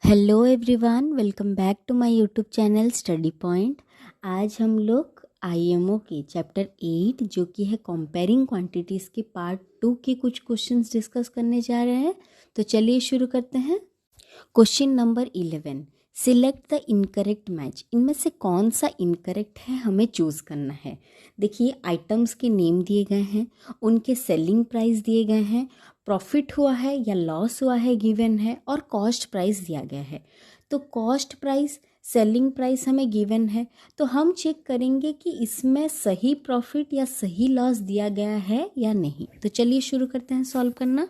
Hello everyone, welcome back to my YouTube channel study point. आज हम लोग IMO के चैप्टर 8 जो कि है कंपेयरिंग क्वांटिटीज़ के पार्ट 2 के कुछ क्वेश्चंस डिस्कस करने जा रहे हैं। तो चलिए शुरू करते हैं। Question number 11, select the incorrect match. इनमें से कौन सा इनकरेक्ट है हमें चूज़ करना है। देखिए, आइटम्स के नेम दिए गए हैं, उनके सेलिंग प्राइस दिए गए हैं, प्रॉफिट हुआ है या लॉस हुआ है गिवन है, और कॉस्ट प्राइस दिया गया है। तो कॉस्ट प्राइस, सेलिंग प्राइस हमें गिवन है, तो हम चेक करेंगे कि इसमें सही प्रॉफिट या सही लॉस दिया गया है या नहीं। तो चलिए शुरू करते हैं सॉल्व करना।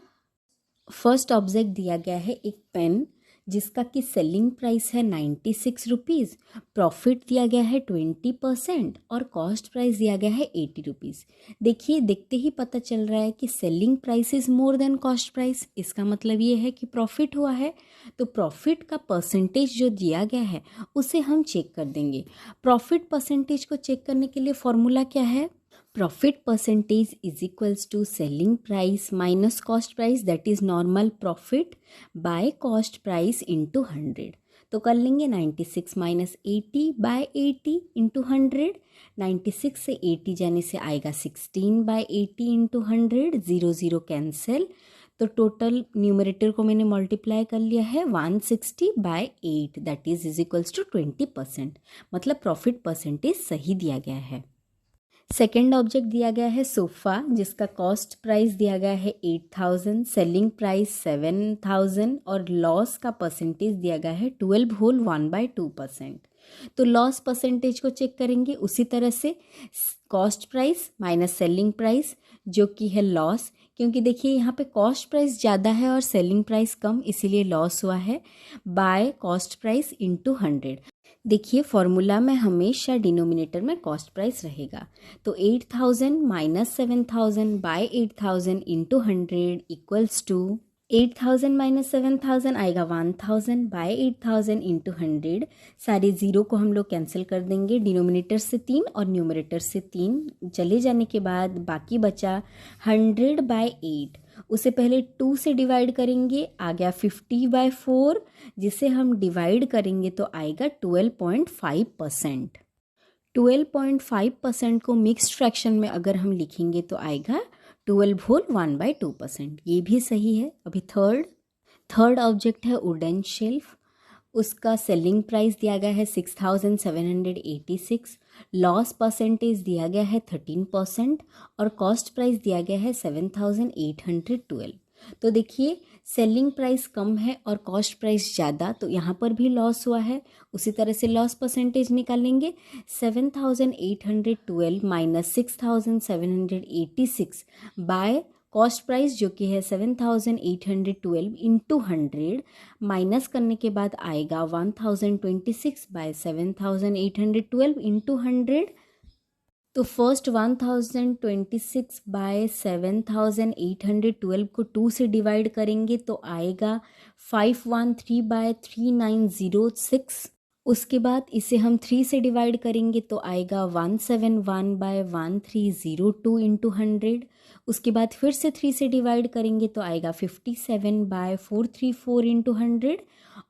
फर्स्ट ऑब्जेक्ट दिया गया है एक पेन, जिसका कि सेलिंग प्राइस है 96 रुपीज़, प्रॉफिट दिया गया है 20% और कॉस्ट प्राइस दिया गया है 80 रुपीज़। देखिए, देखते ही पता चल रहा है कि selling price is more than cost price. इसका मतलब ये है कि प्रॉफिट हुआ है, तो प्रॉफिट का परसेंटेज जो दिया गया है उसे हम चेक कर देंगे। प्रॉफिट परसेंटेज को चेक करने के लिए फॉर्मूला क्या है? Profit percentage is equals to selling price minus cost price, that is normal profit, by cost price into 100। तो कर लेंगे 96 माइनस 80 बाय 80 इंटू 100। 96 से 80 जाने से आएगा 16 बाय 80 इंटू 100, 0 0 कैंसिल। तो टोटल न्यूमरेटर को मैंने मल्टीप्लाई कर लिया है 160 by 8, that is equals to 20%। मतलब प्रॉफिट परसेंटेज सही दिया गया है। सेकेंड ऑब्जेक्ट दिया गया है सोफ़ा, जिसका कॉस्ट प्राइस दिया गया है 8000, सेलिंग प्राइस 7000 और लॉस का परसेंटेज दिया गया है 12 होल 1/2%। तो लॉस परसेंटेज को चेक करेंगे उसी तरह से, cost price minus selling price जो कि है लॉस, क्योंकि देखिए यहाँ पे कॉस्ट प्राइस ज़्यादा है और सेलिंग प्राइस कम, इसीलिए लॉस हुआ है, बाय कॉस्ट प्राइस इंटू 100। देखिए, फॉर्मूला में हमेशा डिनोमिनेटर में कॉस्ट प्राइस रहेगा। तो 8000 minus 7000 by 8000 into 100 equals to 8000 minus 7000 आएगा 1000 बाय 8000 इंटू 100। सारे ज़ीरो को हम लोग कैंसिल कर देंगे, डिनोमिनेटर से 3 और न्यूमरेटर से 3 चले जाने के बाद बाकी बचा 100 बाय 8। उसे पहले 2 से डिवाइड करेंगे, आ गया 50/4, जिसे हम डिवाइड करेंगे तो आएगा 12.5%। 12.5% को मिक्स्ड फ्रैक्शन में अगर हम लिखेंगे तो आएगा 12 होल 1/2%। ये भी सही है। अभी थर्ड ऑब्जेक्ट है वुडन शेल्फ, उसका सेलिंग प्राइस दिया गया है 6786, लॉस परसेंटेज दिया गया है 13% और कॉस्ट प्राइस दिया गया है 7812। तो देखिए, सेलिंग प्राइस कम है और कॉस्ट प्राइस ज़्यादा, तो यहाँ पर भी लॉस हुआ है। उसी तरह से लॉस परसेंटेज निकालेंगे, 7812 माइनस 6786 बाय कॉस्ट प्राइस जो कि है 7812 इंटू 100, माइनस करने के बाद आएगा 1026 बाय 7812 इंटू 100। तो फर्स्ट 1026 बाय 7812 को 2 से डिवाइड करेंगे तो आएगा 513 बाय 3906। उसके बाद इसे हम 3 से डिवाइड करेंगे तो आएगा 171 बाय 1302 इंटू 100। उसके बाद फिर से 3 से डिवाइड करेंगे तो आएगा 57 बाय 434 इंटू 100।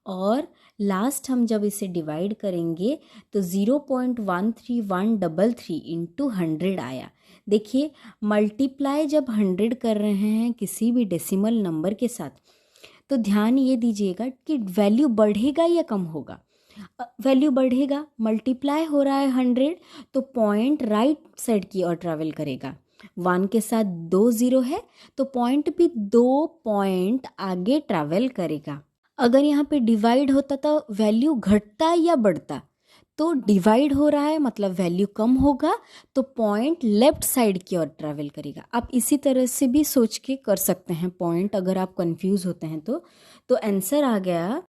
और लास्ट हम जब इसे डिवाइड करेंगे तो 0.13133 इंटू 100 आया। देखिए, मल्टीप्लाई जब 100 कर रहे हैं किसी भी डेसिमल नंबर के साथ, तो ध्यान ये दीजिएगा कि वैल्यू बढ़ेगा या कम होगा। वैल्यू बढ़ेगा, मल्टीप्लाई हो रहा है 100, तो पॉइंट राइट साइड की ओर ट्रैवल करेगा। 1 के साथ 2 0 है, तो पॉइंट भी 2 पॉइंट आगे ट्रैवल करेगा। अगर यहाँ पे डिवाइड होता तो वैल्यू घटता या बढ़ता? तो डिवाइड हो रहा है मतलब वैल्यू कम होगा, तो पॉइंट लेफ्ट साइड की ओर ट्रैवल करेगा। आप इसी तरह से भी सोच के कर सकते हैं पॉइंट, अगर आप कंफ्यूज होते हैं तो आंसर आ गया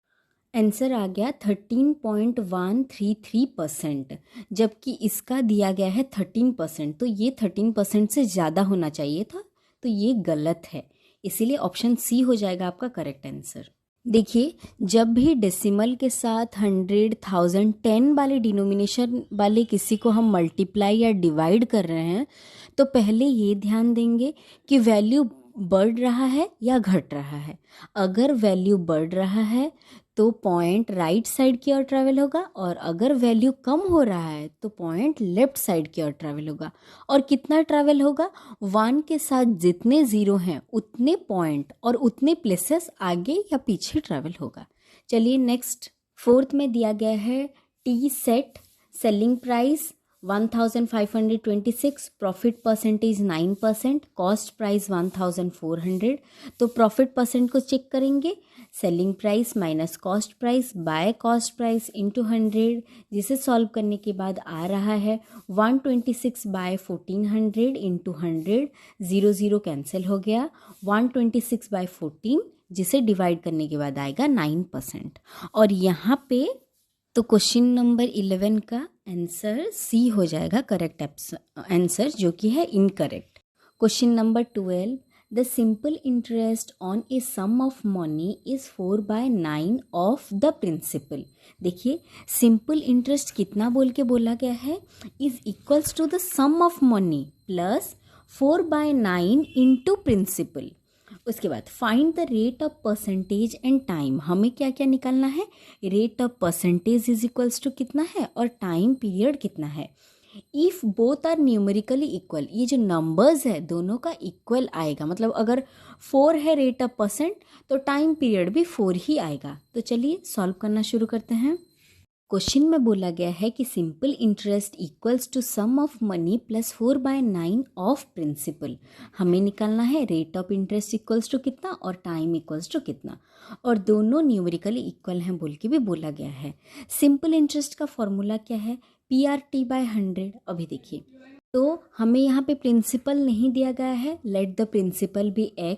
13.133%, जबकि इसका दिया गया है 13%। तो ये 13% से ज़्यादा होना चाहिए था, तो ये गलत है, इसीलिए ऑप्शन सी हो जाएगा आपका करेक्ट आंसर। देखिए, जब भी डेसिमल के साथ 100, 1000, 10 वाले डिनोमिनेशन वाले किसी को हम मल्टीप्लाई या डिवाइड कर रहे हैं, तो पहले ये ध्यान देंगे कि वैल्यू बढ़ रहा है या घट रहा है। अगर वैल्यू बढ़ रहा है तो पॉइंट राइट साइड की ओर ट्रैवल होगा, और अगर वैल्यू कम हो रहा है तो पॉइंट लेफ्ट साइड की ओर ट्रैवल होगा। और कितना ट्रैवल होगा? 1 के साथ जितने ज़ीरो हैं उतने पॉइंट और उतने प्लेसेस आगे या पीछे ट्रैवल होगा। चलिए नेक्स्ट, फोर्थ में दिया गया है T set, selling price 1526, profit percentage 9%, cost price 1400। तो प्रॉफिट परसेंट को चेक करेंगे, selling price minus cost price by cost price into 100, जिसे सॉल्व करने के बाद आ रहा है 126 बाय 1400 इंटू 100, 0 0 कैंसिल हो गया, 126 बाय 14 जिसे डिवाइड करने के बाद आएगा 9%। और यहाँ पे तो क्वेश्चन नंबर 11 का आंसर सी हो जाएगा करेक्ट आंसर, जो कि है incorrect. Question number 12, the simple interest on a sum of money is 4/9 of the principal. देखिए सिंपल इंटरेस्ट कितना बोल के बोला गया है, is equals to the sum of money plus 4/9 into principal. उसके बाद find the rate of percentage and time. हमें क्या क्या निकालना है, rate of percentage is equals to कितना है और टाइम पीरियड कितना है। If both are numerically equal, ये जो नंबर्स है दोनों का इक्वल आएगा, मतलब अगर 4 है रेट ऑफ परसेंट तो टाइम पीरियड भी 4 ही आएगा। तो चलिए सॉल्व करना शुरू करते हैं। क्वेश्चन में बोला गया है कि simple interest equals to sum of money plus 4/9 of principal. हमें निकालना है rate of interest equals to कितना और टाइम इक्वल्स टू कितना, और दोनों न्यूमेरिकली इक्वल हैं बोल के भी बोला गया है। सिंपल इंटरेस्ट का फॉर्मूला क्या है, PRT/100। अभी देखिए, तो हमें यहाँ पे प्रिंसिपल नहीं दिया गया है, let the principal be x।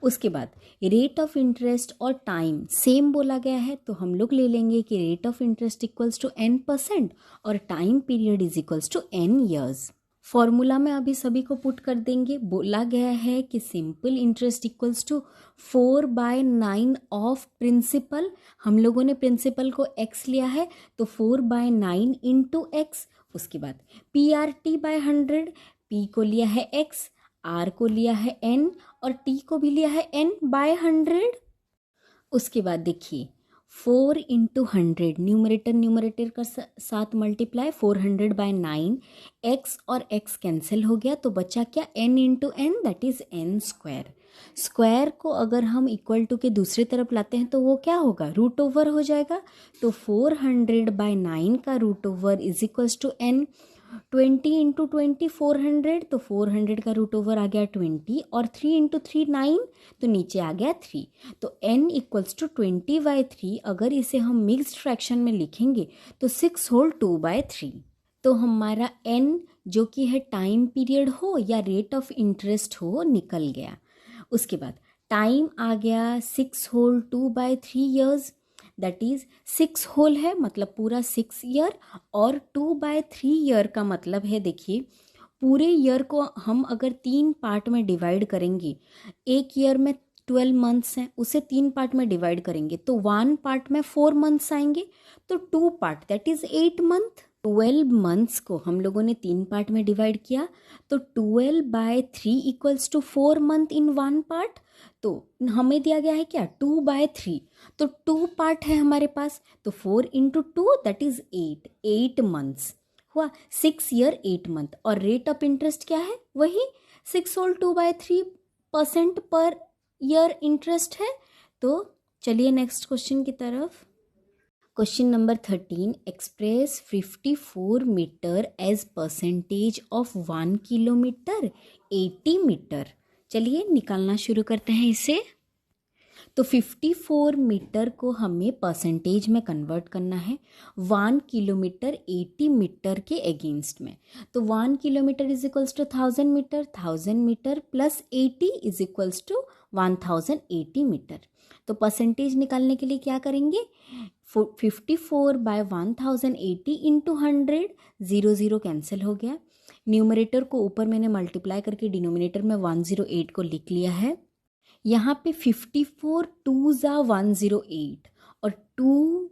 उसके बाद रेट ऑफ इंटरेस्ट और टाइम सेम बोला गया है, तो हम लोग ले लेंगे कि rate of interest equals to n% और time period is equals to n years. Formula में अभी सभी को पुट कर देंगे। बोला गया है कि simple interest equals to 4/9 of principal. हम लोगों ने प्रिंसिपल को x लिया है तो 4/9 इंटू x। उसके बाद PRT/100, P को लिया है x, R को लिया है n और T को भी लिया है n/100। उसके बाद देखिए 4 इंटू 100, न्यूमरेटर का साथ मल्टीप्लाई, 400/9, x और x कैंसिल हो गया तो बचा क्या, n into n, that is n square. Square को अगर हम इक्वल टू के दूसरी तरफ लाते हैं तो वो क्या होगा, रूट ओवर हो जाएगा। तो 400/9 का root over is equals to n। 20 into 20 400, तो 400 का रूट ओवर आ गया 20, और 3 इंटू 3 9, तो नीचे आ गया 3। तो n इक्वल्स टू 20/3। अगर इसे हम मिक्स्ड फ्रैक्शन में लिखेंगे तो 6 होल 2/3। तो हमारा n जो कि है टाइम पीरियड हो या रेट ऑफ इंटरेस्ट हो निकल गया। उसके बाद टाइम आ गया 6 whole 2/3 years, that is 6 whole है मतलब पूरा 6 ईयर, और 2/3 ईयर का मतलब है, देखिए पूरे ईयर को हम अगर 3 पार्ट में डिवाइड करेंगे, एक ईयर में 12 मंथ्स हैं, उसे 3 पार्ट में डिवाइड करेंगे तो 1 पार्ट में 4 मंथ्स आएंगे, तो 2 part that is 8 month. 12 months को हम लोगों ने 3 पार्ट में डिवाइड किया तो 12/3 equals to 4 month in 1 part. तो हमें दिया गया है क्या, 2/3, तो 2 पार्ट है हमारे पास, तो 4 इंटू 2 दैट इज 8 मंथ्स हुआ, 6 ईयर 8 मंथ। और रेट ऑफ इंटरेस्ट क्या है, वही 6 होल 2/3% पर ईयर इंटरेस्ट है। तो चलिए नेक्स्ट क्वेश्चन की तरफ। Question number 13, express 54 metre as percentage of 1 kilometre 80 metre. चलिए निकालना शुरू करते हैं इसे। तो 54 मीटर को हमें परसेंटेज में कन्वर्ट करना है 1 किलोमीटर 80 मीटर के अगेंस्ट में। तो 1 kilometre is equals to 1000 metre, 1000 metre plus 80 is equals to 1080 metre. तो परसेंटेज निकालने के लिए क्या करेंगे, 54/1080 इंटू 100, 0 0 कैंसिल हो गया। न्यूमरेटर को ऊपर मैंने मल्टीप्लाई करके डिनोमिनेटर में 108 को लिख लिया है। यहाँ पे 54 2 ज़ा 108 और 2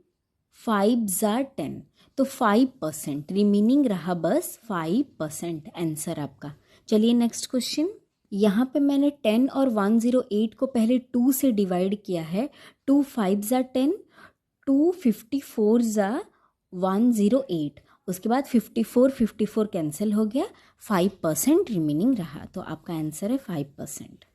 5 ज़ा 10, तो 5%, रिमेनिंग रहा बस 5% आंसर आपका। चलिए नेक्स्ट क्वेश्चन। यहाँ पे मैंने 10 और 108 को पहले 2 से डिवाइड किया है, 2 5 ज़ा 10, 254 ज़ा 108, उसके बाद 54 कैंसिल हो गया, 5% रिमेनिंग रहा, तो आपका आंसर है 5%.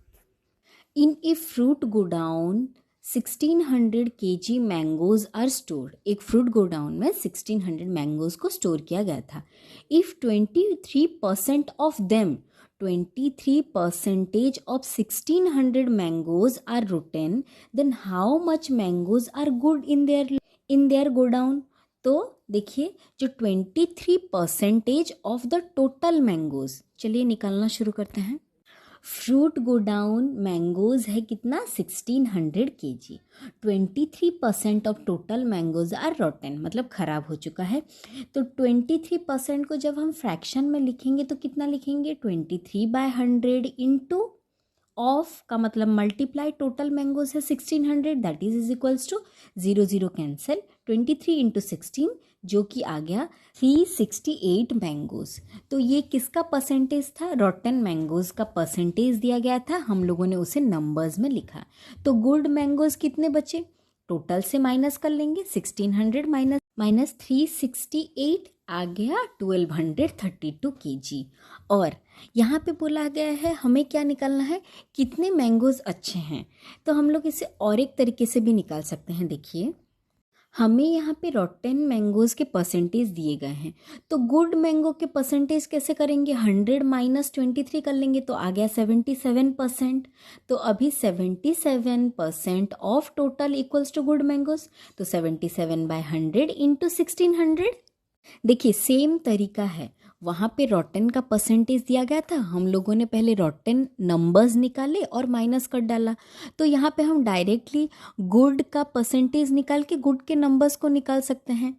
In a fruit godown 1600 kg mangoes are stored. एक फ्रूट गोडाउन में 1600 मैंगोज को स्टोर किया गया था. If 23% of them, 23% of 1600 mangoes are rotten, then how much mangoes are good in their godown? तो देखिए, जो 23% ऑफ द टोटल मैंगोज, चलिए निकालना शुरू करते हैं. फ्रूट गोडाउन मैंगोज है कितना, 1600 kg. 23% of total mangoes are rotten, मतलब ख़राब हो चुका है. तो 23% को जब हम फ्रैक्शन में लिखेंगे तो कितना लिखेंगे, 23/100 इंटू ऑफ का मतलब मल्टीप्लाई टोटल मैंगोज है 1600, that is equals to 0 cancel, 23 into 16 जो कि आ गया 368 मैंगोज. तो ये किसका परसेंटेज था, रॉटन मैंगोज का परसेंटेज दिया गया था, हम लोगों ने उसे नंबर्स में लिखा. तो गुड मैंगोज कितने बचे, टोटल से माइनस कर लेंगे, 1600 माइनस 368 आ गया 1232 kg. और यहाँ पे बोला गया है हमें क्या निकालना है, कितने मैंगोज अच्छे हैं. तो हम लोग इसे और एक तरीके से भी निकाल सकते हैं. देखिए, हमें यहाँ पे रॉटन मैंगोज के परसेंटेज दिए गए हैं, तो गुड मैंगो के परसेंटेज कैसे करेंगे, 100 माइनस 23 कर लेंगे, तो आ गया 77%. तो अभी 77% of total equals to good mangoes, तो 77/100 इंटू 1600. देखिए सेम तरीका है, वहाँ पे रॉटन का परसेंटेज दिया गया था, हम लोगों ने पहले रॉटन नंबर्स निकाले और माइनस कर डाला. तो यहाँ पे हम डायरेक्टली गुड का परसेंटेज निकाल के गुड के नंबर्स को निकाल सकते हैं.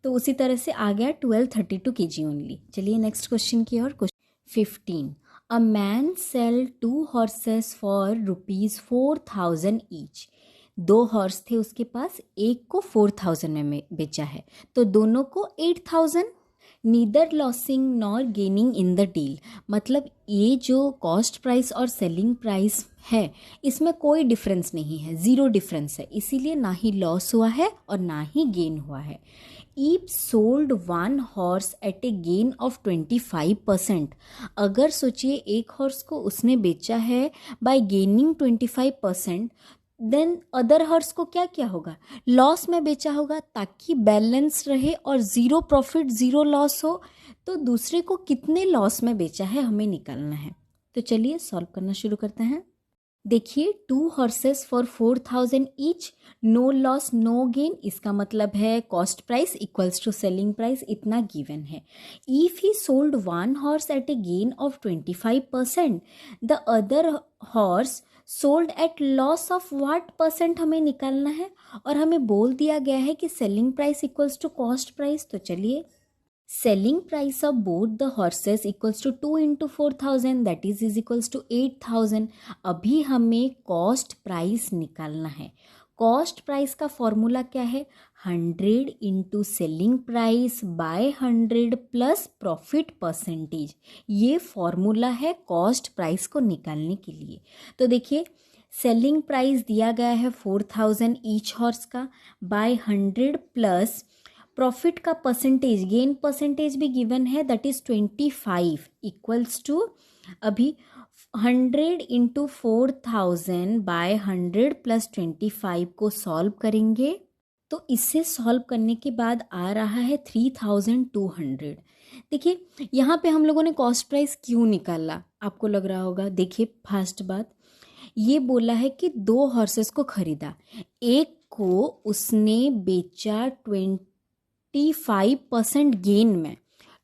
तो उसी तरह से आ गया 1232 kg ओनली. चलिए नेक्स्ट क्वेश्चन की ओर. Question 15. A man sell 2 horses for ₹4000 each. 2 horse थे उसके पास, एक को 4000 में बेचा है, तो दोनों को 8000. Neither losing nor gaining in the deal, मतलब ये जो कॉस्ट प्राइस और सेलिंग प्राइस है इसमें कोई डिफरेंस नहीं है, ज़ीरो डिफरेंस है, इसीलिए ना ही लॉस हुआ है और ना ही गेन हुआ है. If sold 1 horse at a gain of 25%. अगर सोचिए एक हॉर्स को उसने बेचा है by gaining 25%, then other horse को क्या क्या होगा, लॉस में बेचा होगा, ताकि बैलेंस रहे और ज़ीरो प्रॉफिट ज़ीरो लॉस हो. तो दूसरे को कितने लॉस में बेचा है हमें निकालना है. तो चलिए सॉल्व करना शुरू करते हैं. देखिए 2 horses for 4000 each, no loss no gain, इसका मतलब है cost price equals to selling price, इतना गिवन है. If he sold 1 horse at a gain of 25%, the other horse sold at loss of what percent हमें निकालना है, और हमें बोल दिया गया है कि selling price equals to cost price. तो चलिए, selling price of both the horses equals to 2 into 4000, that is equals to 8000. अभी हमें कॉस्ट प्राइस निकालना है. कॉस्ट प्राइस का फॉर्मूला क्या है, 100 into selling price by 100 plus profit percentage. ये फॉर्मूला है कॉस्ट प्राइस को निकालने के लिए. तो देखिए, सेलिंग प्राइस दिया गया है 4000 ईच हॉर्स का, बाय 100 प्लस प्रॉफिट का परसेंटेज, गेन परसेंटेज भी गिवन है, दैट इज 25 इक्वल्स टू, अभी 100 इंटू 4000 बाय 100 प्लस 25 को सॉल्व करेंगे. तो इससे सॉल्व करने के बाद आ रहा है 3200. देखिए यहाँ पे हम लोगों ने कॉस्ट प्राइस क्यों निकाला, आपको लग रहा होगा. देखिए फर्स्ट बात, ये बोला है कि 2 हॉर्सेस को खरीदा, एक को उसने बेचा 25% गेन में,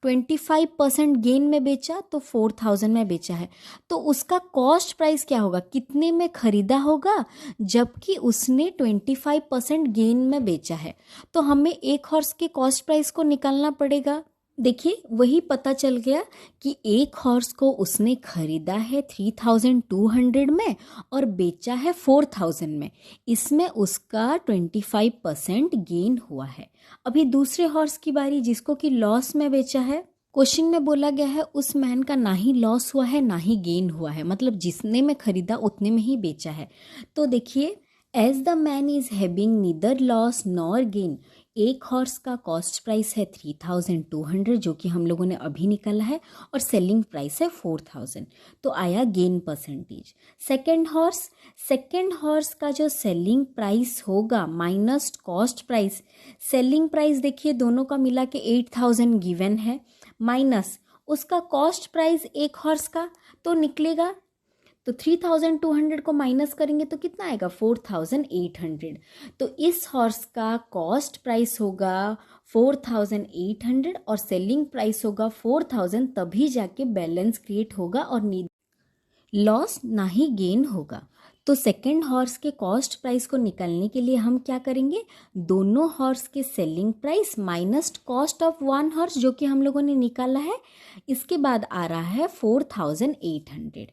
25% गेन में बेचा, तो 4000 में बेचा है. तो उसका कॉस्ट प्राइस क्या होगा, कितने में खरीदा होगा, जबकि उसने 25% गेन में बेचा है. तो हमें एक हॉर्स के कॉस्ट प्राइस को निकालना पड़ेगा. देखिए वही पता चल गया कि एक हॉर्स को उसने खरीदा है 3200 में और बेचा है 4000 में, इसमें उसका 25% गेन हुआ है. अभी दूसरे हॉर्स की बारी, जिसको कि लॉस में बेचा है. क्वेश्चन में बोला गया है उस मैन का ना ही लॉस हुआ है ना ही गेन हुआ है, मतलब जिसने में खरीदा उतने में ही बेचा है. तो देखिए as the man is having neither loss nor gain, एक हॉर्स का कॉस्ट प्राइस है 3200 जो कि हम लोगों ने अभी निकाला है, और सेलिंग प्राइस है 4000, तो आया गेन परसेंटेज। सेकेंड हॉर्स का जो सेलिंग प्राइस होगा minus cost price, selling price देखिए दोनों का मिला के 8000 गिवन है, माइनस उसका कॉस्ट प्राइस एक हॉर्स का तो निकलेगा, तो 3200 को माइनस करेंगे तो कितना आएगा 4800, तो इस हॉर्स का कॉस्ट प्राइस होगा 4800 और सेलिंग प्राइस होगा 4000, तभी जाके बैलेंस क्रिएट होगा और लॉस ना ही गेन होगा। तो सेकेंड हॉर्स के कॉस्ट प्राइस को निकालने के लिए हम क्या करेंगे, दोनों हॉर्स के selling price minus cost of one horse जो कि हम लोगों ने निकाला है, इसके बाद आ रहा है 4800,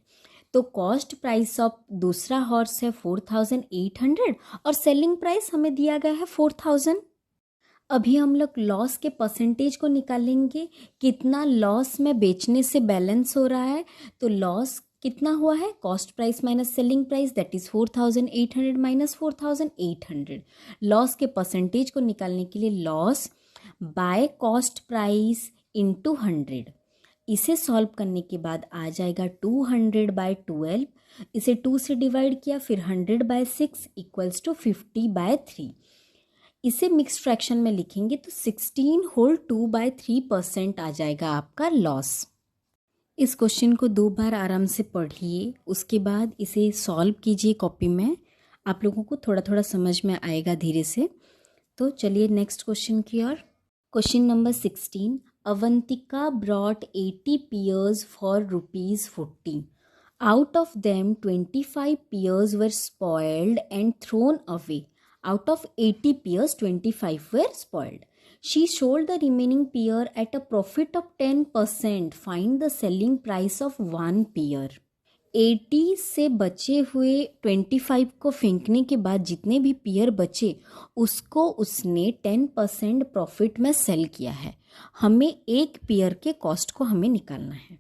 तो कॉस्ट प्राइस ऑफ दूसरा हॉर्स है 4800 और सेलिंग प्राइस हमें दिया गया है 4000। अभी हम लोग लॉस के परसेंटेज को निकालेंगे, कितना लॉस में बेचने से बैलेंस हो रहा है, तो लॉस कितना हुआ है, cost price minus selling price that is 4800 minus 4800। Loss के परसेंटेज को निकालने के लिए loss by cost price into 100, इसे सॉल्व करने के बाद आ जाएगा 200/12, इसे 2 से डिवाइड किया, फिर 100/6 इक्वल्स टू 50/3, इसे मिक्स फ्रैक्शन में लिखेंगे तो 16 होल 2/3% आ जाएगा आपका लॉस। इस क्वेश्चन को 2 बार आराम से पढ़िए, उसके बाद इसे सॉल्व कीजिए कॉपी में, आप लोगों को थोड़ा थोड़ा समझ में आएगा धीरे से। तो चलिए नेक्स्ट क्वेश्चन की ओर। Question number 16, Avantika brought 80 pears for ₹40. Out of them, 25 pears were spoiled and thrown away. Out of 80 pears, 25 were spoiled. She sold the remaining pear at a profit of 10%. Find the selling price of one pear. 80 से बचे हुए 25 को फेंकने के बाद जितने भी पियर बचे उसको उसने 10% प्रॉफिट में सेल किया है। हमें एक पियर के कॉस्ट को हमें निकालना है,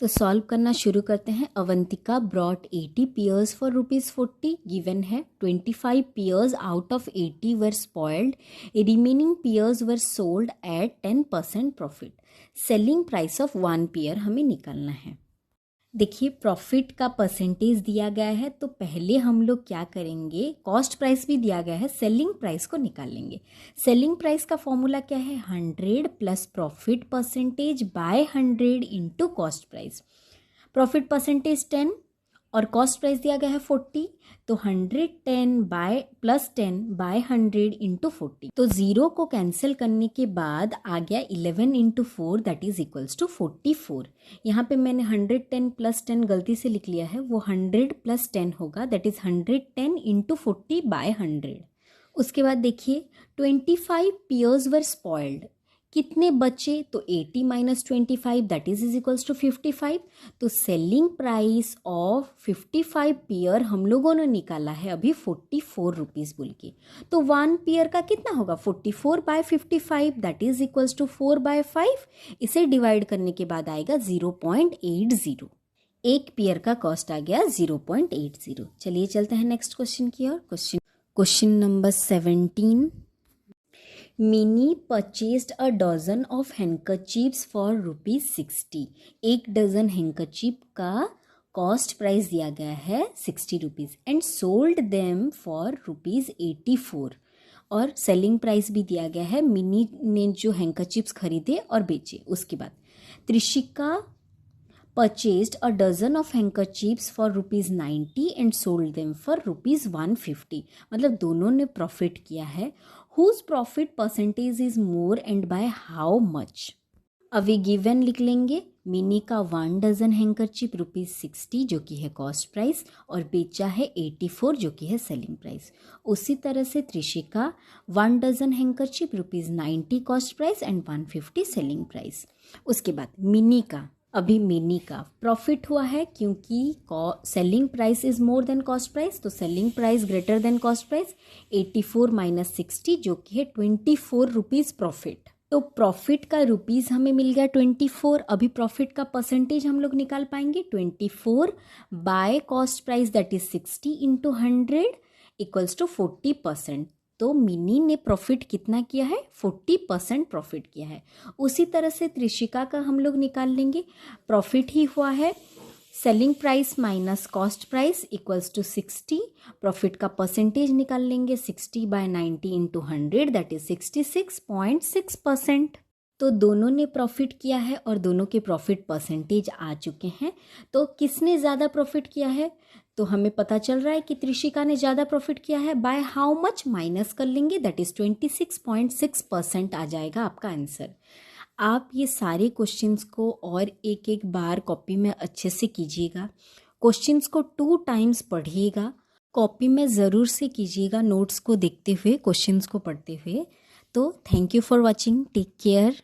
तो सॉल्व करना शुरू करते हैं। Avantika brought 80 pears for ₹40, given है 25 pears out of 80 were spoiled, remaining pears were sold at 10% profit, selling price of one pear हमें निकालना है। देखिए प्रॉफिट का परसेंटेज दिया गया है, तो पहले हम लोग क्या करेंगे, कॉस्ट प्राइस भी दिया गया है, सेलिंग प्राइस को निकालेंगे। सेलिंग प्राइस का फॉर्मूला क्या है, 100 plus profit percentage by 100 into cost price. Profit percentage 10 और कॉस्ट प्राइस दिया गया है 40, तो 110 बाय प्लस 10 बाय 100 इंटू 40, तो 0 को कैंसिल करने के बाद आ गया 11 into 4 that is equals to 44। यहाँ पे मैंने 110 प्लस 10 गलती से लिख लिया है, वो 100 प्लस 10 होगा दैट इज 110 इंटू 40 बाय 100। उसके बाद देखिए 25 पियर्स वर स्पॉइल्ड, कितने बचे, तो 80 minus 25 that is equals to 55, तो सेलिंग प्राइस ऑफ 55 पियर हम लोगों ने निकाला है अभी 44 रुपीज़ बोल के, तो वन पियर का कितना होगा 44/55 दैट इज इक्वल्स टू 4/5, इसे डिवाइड करने के बाद आएगा 0.80, एक पियर का कॉस्ट आ गया 0.80। चलिए चलते हैं नेक्स्ट क्वेश्चन की ओर। Question number 17, Mini purchased a dozen of handkerchiefs for ₹60। एक डजन हैंकरचीप का कॉस्ट प्राइस दिया गया है 60 rupees and sold them for ₹84, और सेलिंग प्राइस भी दिया गया है। मिनी ने जो हैंकरचीप्स खरीदे और बेचे, उसके बाद Trishika purchased a dozen of handkerchiefs for ₹90 and sold them for ₹150, मतलब दोनों ने प्रॉफिट किया है। whose profit percentage is more and by how much? अभी गिवन लिख लेंगे, मिनी का 1 डजन हैंकरचीप ₹60 जो कि है कॉस्ट प्राइस और बेचा है 84 जो कि है सेलिंग प्राइस। उसी तरह से Trishika 1 dozen handkerchief ₹90 cost price and 150 selling price. उसके बाद मिनी का प्रॉफिट हुआ है क्योंकि selling price is more than cost price, तो selling price greater than cost price, 84 minus 60 जो कि है 24 रुपीज़ प्रॉफिट। तो प्रॉफिट का रुपीज़ हमें मिल गया 24। अभी प्रॉफिट का परसेंटेज हम लोग निकाल पाएंगे, 24 by cost price that is 60 into 100 equals to 40%। तो मिनी ने प्रॉफिट कितना किया है? 40% प्रॉफिट किया है। उसी तरह से त्रिशिका का हम लोग निकाल लेंगे। प्रॉफिट ही हुआ है selling price minus cost price equals to 60। Profit का परसेंटेज निकाल लेंगे 60/90 इंटू 100 दैट इज 66.6%। तो दोनों ने प्रॉफिट किया है और दोनों के प्रॉफिट परसेंटेज आ चुके हैं। तो किसने ज़्यादा प्रॉफिट किया है? तो हमें पता चल रहा है कि त्रिशिका ने ज़्यादा प्रॉफिट किया है। बाय हाउ मच माइनस कर लेंगे दैट इज़ 26.6% आ जाएगा आपका आंसर। आप ये सारे क्वेश्चंस को और एक एक बार कॉपी में अच्छे से कीजिएगा। क्वेश्चंस को 2 टाइम्स पढ़िएगा। कॉपी में ज़रूर से कीजिएगा, नोट्स को देखते हुए, क्वेश्चंस को पढ़ते हुए। तो thank you for watching, take care.